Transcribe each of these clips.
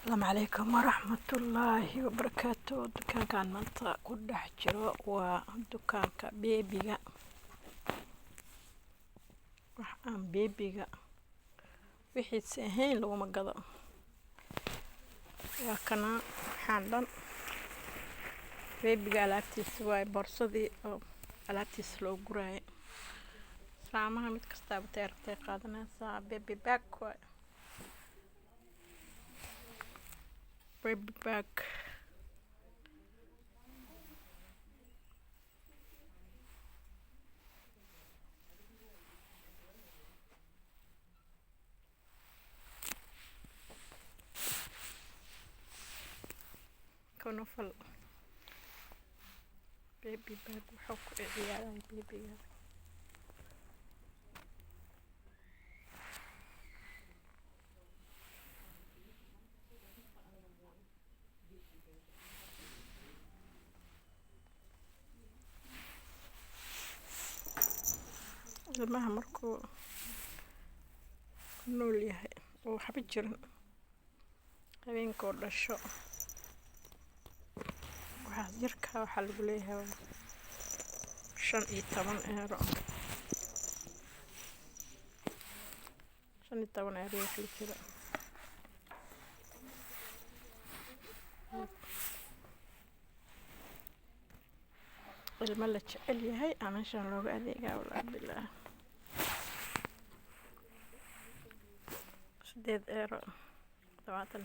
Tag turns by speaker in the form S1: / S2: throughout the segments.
S1: السلام عليكم ورحمة الله وبركاته. دكان كان منطقة كل حجرة ودكان بيبيغا وحان بيبيغا وحيد سهين لو مقضى وكنا حاندان بيبيغا لابتيس واي برصدي لابتيس لو قراي سلامها متكستاب تيرتي قادنا سا بيبي باك واي baby back كنفل baby back وحكو عيالي baby ilmaha markuu nool yahay oo xabad jiran habeenkoo dhasho waxaa jirka waxaa lagu leeyahay 15 euro 15 euro wax la jira ilma la jecel yahay ama shan looga adeegaa walaa bilaa 8 euro 20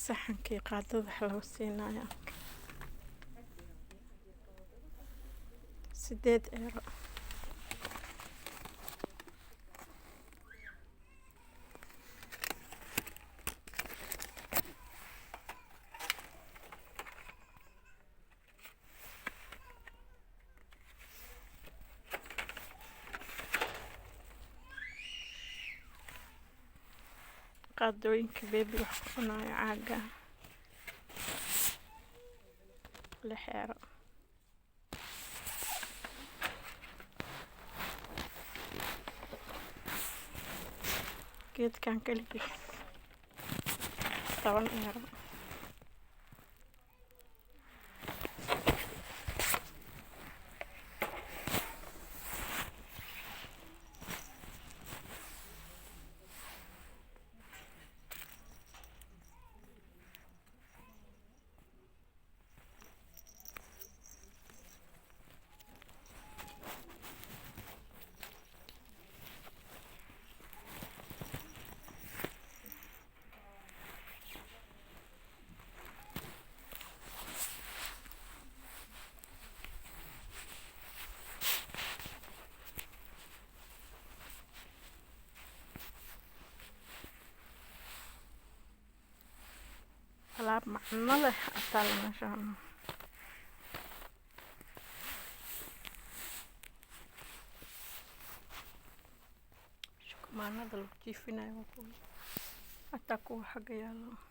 S1: saxankii qaadada loo siinayo 8 euro qaadooyinka baby wax ku cunayo caaga la xeero geedkan kaligiis 10 euro alaab macno leh ataa la meeshaan shukumaanada lagu jiifinayo hataa kuwa xagga yaalo